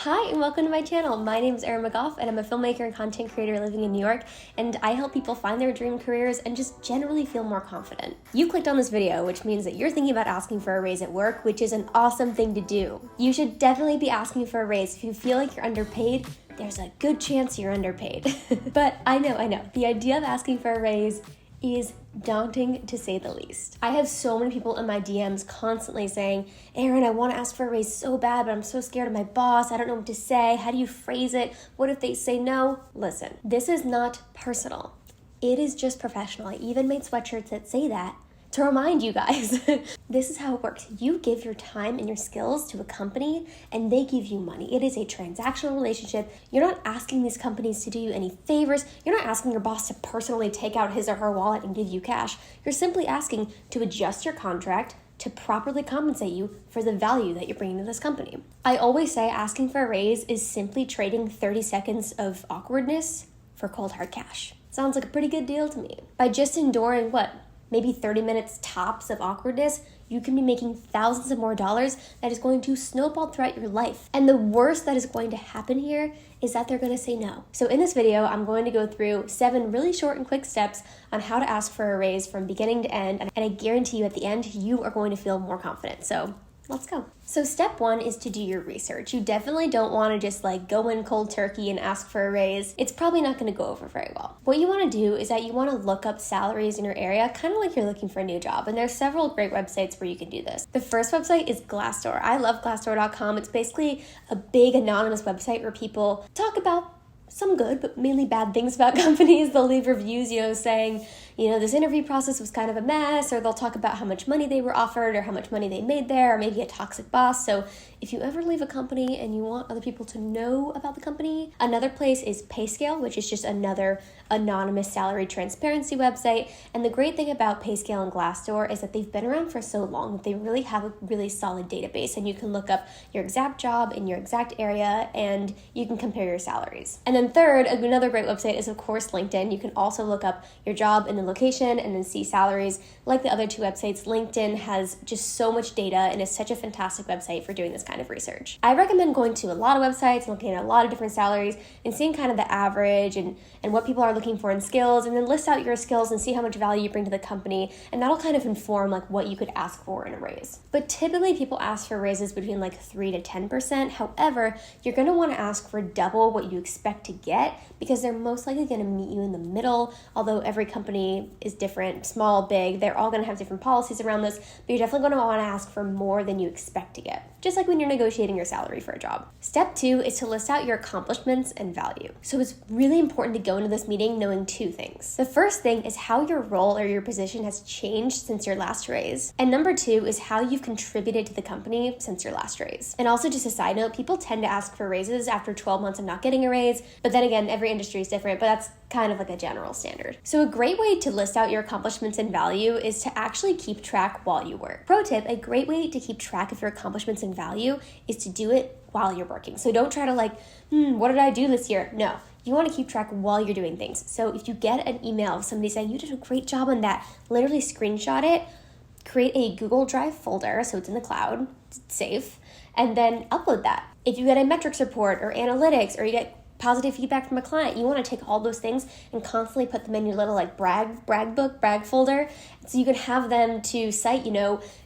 Hi and welcome to my channel. My name is Erin McGough and I'm a filmmaker and content creator living in New York, and I help people find their dream careers and just generally feel more confident. You clicked on this video, which means that you're thinking about asking for a raise at work, which is an awesome thing to do. You should definitely be asking for a raise. If you feel like you're underpaid, there's a good chance you're underpaid. But I know, the idea of asking for a raise is daunting to say the least. I have so many people in my DMs constantly saying, Erin, I want to ask for a raise so bad, but I'm so scared of my boss. I don't know what to say. How do you phrase it? What if they say no? Listen, this is not personal. It is just professional. I even made sweatshirts that say that to remind you guys. This is how it works. You give your time and your skills to a company and they give you money. It is a transactional relationship. You're not asking these companies to do you any favors. You're not asking your boss to personally take out his or her wallet and give you cash. You're simply asking to adjust your contract to properly compensate you for the value that you're bringing to this company. I always say asking for a raise is simply trading 30 seconds of awkwardness for cold hard cash. Sounds like a pretty good deal to me. By just enduring maybe 30 minutes tops of awkwardness, you can be making thousands of more dollars that is going to snowball throughout your life. And the worst that is going to happen here is that they're going to say no. So in this video, I'm going to go through 7 really short and quick steps on how to ask for a raise from beginning to end. And I guarantee you at the end, you are going to feel more confident. So let's go. So step 1 is to do your research. You definitely don't want to just go in cold turkey and ask for a raise. It's probably not going to go over very well. What you want to do is that you want to look up salaries in your area, kind of like you're looking for a new job. And there's several great websites where you can do this. The first website is Glassdoor. I love Glassdoor.com. It's basically a big anonymous website where people talk about some good, but mainly bad things about companies. They'll leave reviews, saying, this interview process was kind of a mess, or they'll talk about how much money they were offered or how much money they made there, or maybe a toxic boss. So if you ever leave a company and you want other people to know about the company, another place is PayScale, which is just another anonymous salary transparency website. And the great thing about PayScale and Glassdoor is that they've been around for so long that they really have a really solid database, and you can look up your exact job in your exact area and you can compare your salaries. And then third, another great website is of course LinkedIn. You can also look up your job and the location and then see salaries. Like the other 2 websites, LinkedIn has just so much data and is such a fantastic website for doing this kind of research. I recommend going to a lot of websites, looking at a lot of different salaries and seeing kind of the average and what people are looking for in skills, and then list out your skills and see how much value you bring to the company, and that'll kind of inform what you could ask for in a raise. But typically people ask for raises between 3 to 10%. However, you're going to want to ask for double what you expect to get because they're most likely going to meet you in the middle. Although every company is different, small, big, they're all going to have different policies around this, but you're definitely going to want to ask for more than you expect to get, just like when you're negotiating your salary for a job. Step 2 is to list out your accomplishments and value. So it's really important to go into this meeting knowing 2 things. The first thing is how your role or your position has changed since your last raise. And number 2 is how you've contributed to the company since your last raise. And also just a side note, people tend to ask for raises after 12 months of not getting a raise, but then again, every industry is different, but that's kind of a general standard. So a great way to list out your accomplishments and value is to actually keep track while you work. Pro tip, a great way to keep track of your accomplishments and value is to do it while you're working. So don't try to what did I do this year? No, you want to keep track while you're doing things. So if you get an email of somebody saying you did a great job on that, literally screenshot it, create a Google Drive folder so it's in the cloud, it's safe, and then upload that. If you get a metrics report or analytics, or you get positive feedback from a client, you want to take all those things and constantly put them in your little brag folder, so you can have them to cite,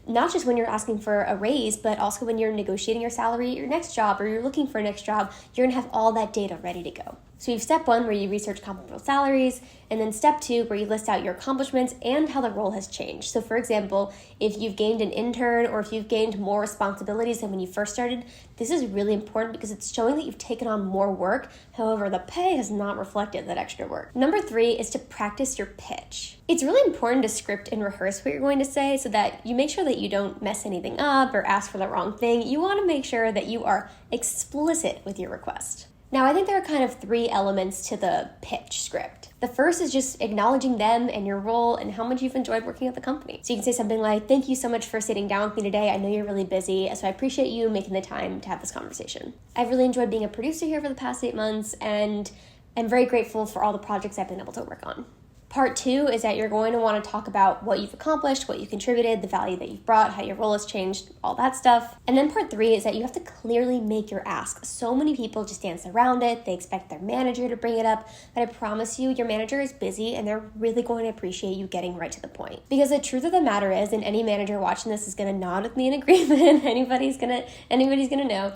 not just when you're asking for a raise, but also when you're negotiating your salary at your next job or you're looking for a next job. You're gonna have all that data ready to go. So you have step 1 where you research comparable salaries, and then step 2 where you list out your accomplishments and how the role has changed. So for example, if you've gained an intern or if you've gained more responsibilities than when you first started, this is really important because it's showing that you've taken on more work. However, the pay has not reflected that extra work. Number 3 is to practice your pitch. It's really important to script and rehearse what you're going to say so that you make sure that you don't mess anything up or ask for the wrong thing. You want to make sure that you are explicit with your request. Now, I think there are kind of 3 elements to the pitch script. The first is just acknowledging them and your role and how much you've enjoyed working at the company. So you can say something like, thank you so much for sitting down with me today. I know you're really busy, so I appreciate you making the time to have this conversation. I've really enjoyed being a producer here for the past 8 months, and I'm very grateful for all the projects I've been able to work on. Part 2 is that you're going to want to talk about what you've accomplished, what you contributed, the value that you've brought, how your role has changed, all that stuff. And then part 3 is that you have to clearly make your ask. So many people just dance around it. They expect their manager to bring it up. But I promise you, your manager is busy and they're really going to appreciate you getting right to the point. Because the truth of the matter is, and any manager watching this is going to nod with me in agreement, anybody's going to know,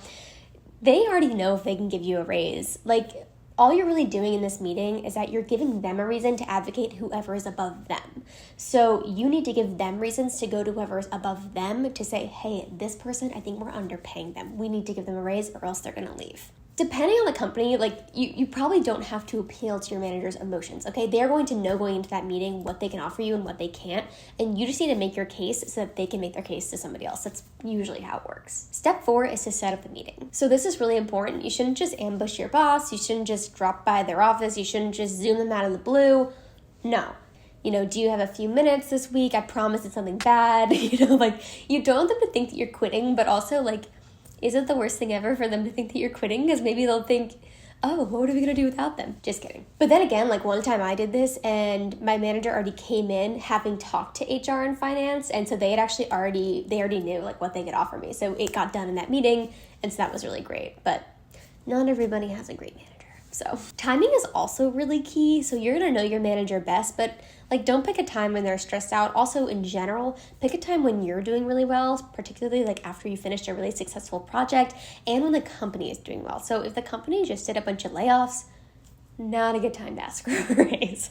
they already know if they can give you a raise. Like, all you're really doing in this meeting is that you're giving them a reason to advocate whoever is above them. So you need to give them reasons to go to whoever is above them to say, hey, this person, I think we're underpaying them. We need to give them a raise or else they're going to leave. Depending on the company, like you probably don't have to appeal to your manager's emotions, okay? They're going to know going into that meeting what they can offer you and what they can't, and you just need to make your case so that they can make their case to somebody else. That's usually how it works. Step 4 is to set up the meeting. So this is really important. You shouldn't just ambush your boss. You shouldn't just drop by their office. You shouldn't just Zoom them out of the blue. No. Do you have a few minutes this week? I promise it's something bad. You don't want them to think that you're quitting, but also is it the worst thing ever for them to think that you're quitting? Because maybe they'll think, oh, what are we going to do without them? Just kidding. But then again, one time I did this and my manager already came in having talked to HR and finance. And so they already knew what they could offer me. So it got done in that meeting. And so that was really great. But not everybody has a great manager. So timing is also really key. So you're going to know your manager best, but don't pick a time when they're stressed out. Also, in general, pick a time when you're doing really well, particularly after you finished a really successful project and when the company is doing well. So if the company just did a bunch of layoffs, not a good time to ask for a raise.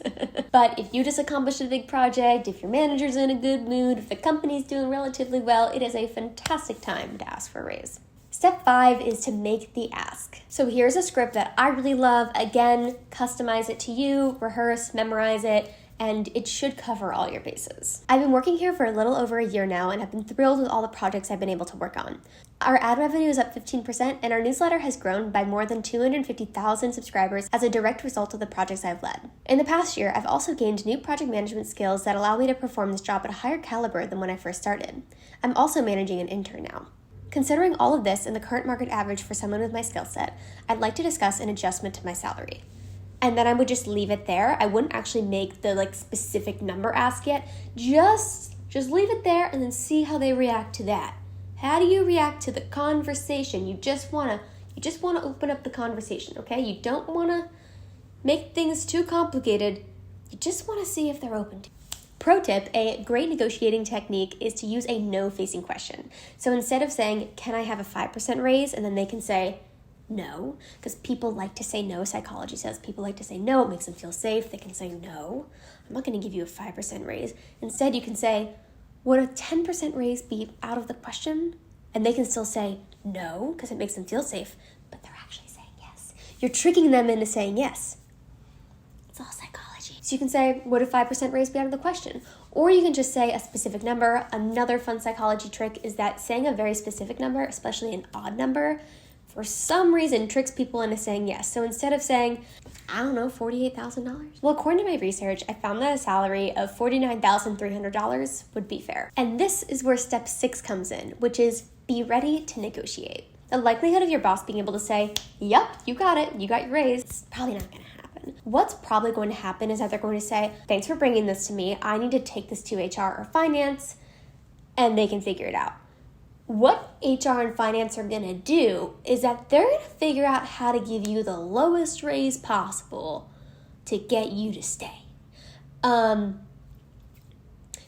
But if you just accomplished a big project, if your manager's in a good mood, if the company's doing relatively well, it is a fantastic time to ask for a raise. Step 5 is to make the ask. So here's a script that I really love. Again, customize it to you, rehearse, memorize it, and it should cover all your bases. I've been working here for a little over a year now and have been thrilled with all the projects I've been able to work on. Our ad revenue is up 15% and our newsletter has grown by more than 250,000 subscribers as a direct result of the projects I've led. In the past year, I've also gained new project management skills that allow me to perform this job at a higher caliber than when I first started. I'm also managing an intern now. Considering all of this and the current market average for someone with my skill set, I'd like to discuss an adjustment to my salary. And then I would just leave it there. I wouldn't actually make the specific number ask yet. Just leave it there and then see how they react to that. How do you react to the conversation? You just wanna open up the conversation, okay? You don't wanna make things too complicated. You just wanna see if they're open to it. Pro tip, a great negotiating technique is to use a no-facing question. So instead of saying, can I have a 5% raise? And then they can say, no, because people like to say no. Psychology says people like to say no. It makes them feel safe. They can say, no, I'm not going to give you a 5% raise. Instead, you can say, would a 10% raise be out of the question? And they can still say no, because it makes them feel safe, but they're actually saying yes. You're tricking them into saying yes. It's all psychology. So you can say, would a 5% raise be out of the question? Or you can just say a specific number. Another fun psychology trick is that saying a very specific number, especially an odd number, for some reason tricks people into saying yes. So instead of saying, I don't know, $48,000. Well, according to my research, I found that a salary of $49,300 would be fair. And this is where step 6 comes in, which is be ready to negotiate. The likelihood of your boss being able to say, yep, you got it, you got your raise, it's probably not going to happen. What's probably going to happen is that they're going to say, thanks for bringing this to me. I need to take this to HR or finance, and they can figure it out. What HR and finance are going to do is that they're going to figure out how to give you the lowest raise possible to get you to stay. So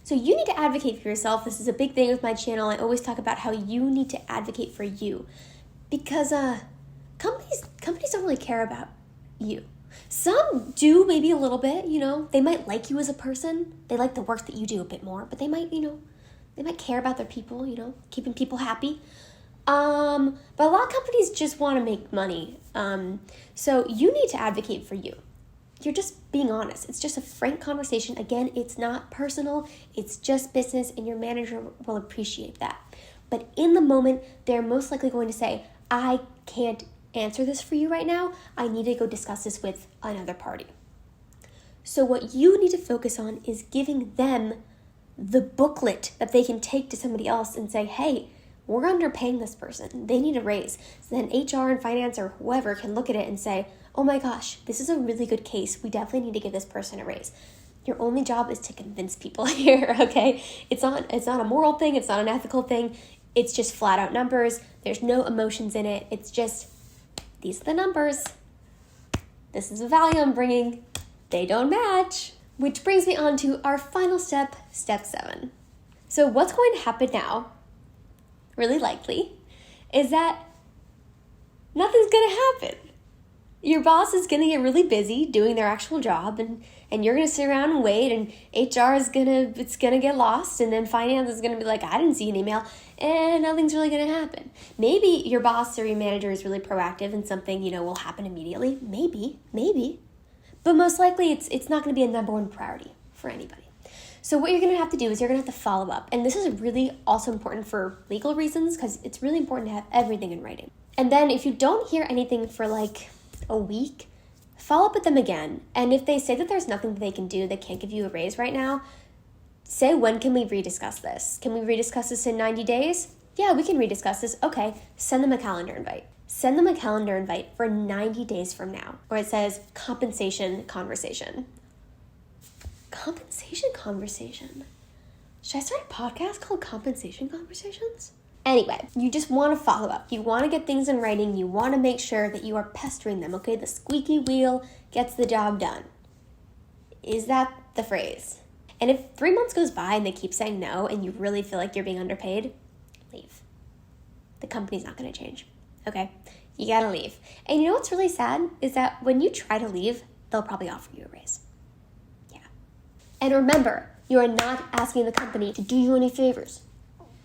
you need to advocate for yourself. This is a big thing with my channel. I always talk about how you need to advocate for you because companies don't really care about you. Some do, maybe a little bit, They might like you as a person. They like the work that you do a bit more, but they might, they might care about their people, keeping people happy. But a lot of companies just want to make money. So you need to advocate for you. You're just being honest. It's just a frank conversation. Again, it's not personal. It's just business, and your manager will appreciate that. But in the moment, they're most likely going to say, I can't answer this for you right now. I need to go discuss this with another party. So what you need to focus on is giving them the booklet that they can take to somebody else and say, hey, we're underpaying this person. They need a raise. So then HR and finance or whoever can look at it and say, oh my gosh, this is a really good case. We definitely need to give this person a raise. Your only job is to convince people here, okay? It's not a moral thing. It's not an ethical thing. It's just flat out numbers. There's no emotions in it. It's just, these are the numbers. This is the value I'm bringing. They don't match. Which brings me on to our final step, step 7. So what's going to happen now, really likely, is that nothing's going to happen. Your boss is going to get really busy doing their actual job, and you're going to sit around and wait, and HR is going to get lost, and then finance is going to be like, I didn't see an email, and nothing's really going to happen. Maybe your boss or your manager is really proactive and something, will happen immediately. Maybe. But most likely it's not going to be a number one priority for anybody. So what you're going to have to do is you're going to have to follow up. And this is really also important for legal reasons because it's really important to have everything in writing. And then if you don't hear anything for like a week, follow up with them again. And if they say that there's nothing that they can do, they can't give you a raise right now, say, when can we rediscuss this? Can we rediscuss this in 90 days? Yeah, we can rediscuss this. Okay, send them a calendar invite. Send them a calendar invite for 90 days from now, where it says compensation conversation. Compensation conversation? Should I start a podcast called Compensation Conversations? Anyway, you just want to follow up. You want to get things in writing. You want to make sure that you are pestering them, okay? The squeaky wheel gets the job done. Is that the phrase? And if 3 months goes by and they keep saying no and you really feel like you're being underpaid, leave. The company's not going to change. Okay, you gotta leave. And you know what's really sad is that when you try to leave, they'll probably offer you a raise. Yeah. And remember, you are not asking the company to do you any favors.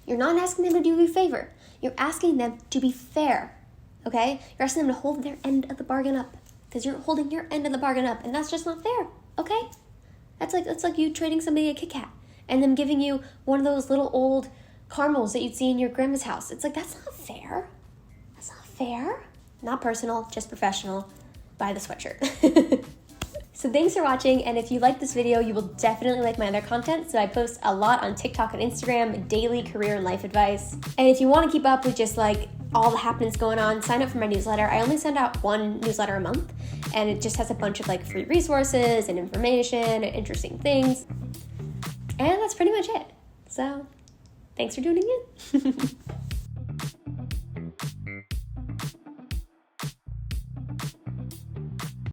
You're not asking them to do you a favor. You're asking them to be fair. Okay? You're asking them to hold their end of the bargain up because you're holding your end of the bargain up, and that's just not fair. Okay? That's like you trading somebody a Kit Kat and them giving you one of those little old caramels that you'd see in your grandma's house. It's like, that's not fair. Fair, not personal, just professional. Buy the sweatshirt. So thanks for watching, and if you like this video, you will definitely like my other content. So I post a lot on TikTok and Instagram, daily career and life advice. And if you want to keep up with just like all the happenings going on, sign up for my newsletter. I only send out one newsletter a month, and it just has a bunch of like free resources and information and interesting things. And that's pretty much it. So thanks for tuning in.